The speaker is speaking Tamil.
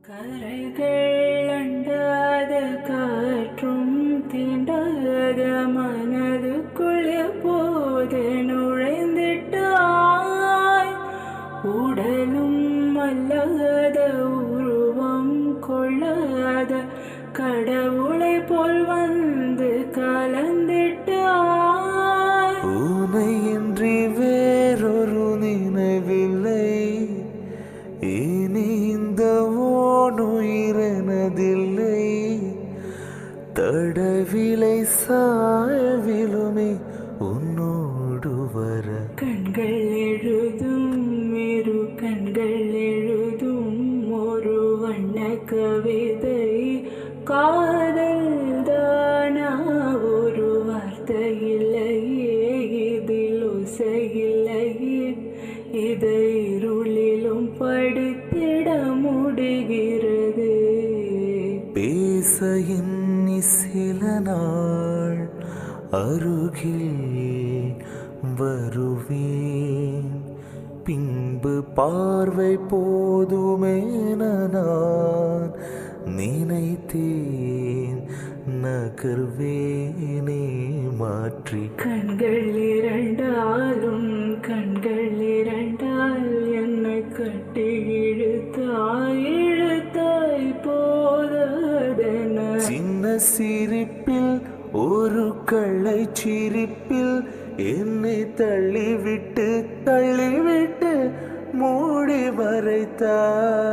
கரைகள் அண்டாத காற்றும் தீண்டாத மனதுக்குள் எப்போது நுழைந்திட்டாய். உடலும் அல்லாத உருவம் கொள்ளாத கடவுளை போல் வந்து கலந்திட்டாய். உனையின்றி வேறொரு நினைவில்லை, இனி இந்த ஓனுயிரனதில்லை. தடவிலை சாயவிலுமே உன்னோடு வர கண்கள் எழுதும் இரு கண்கள் எழுதும் ஒரு வண்ண கவிதை. காதல் தானா ஒரு வார்த்தை இல்லையே, இதில் ஓசையில்லையே. இதை இருளிலும் படித்திட முடிகிறது. பேச எண்ணி சில நாள் அருகில் வருவேன், பின்பு பார்வை போதுமென நான் நினைத்தேன். நகர்வேனே மாற்றி கண்கள் இரண்டாலும் கண்கள் இரண்டால் என்னை கட்டி இழுத்தாய் போதென. சின்ன சிரிப்பில் ஒரு கள்ளை சிரிப்பில் என்னை தள்ளிவிட்டு மூடி மறைத்தார்.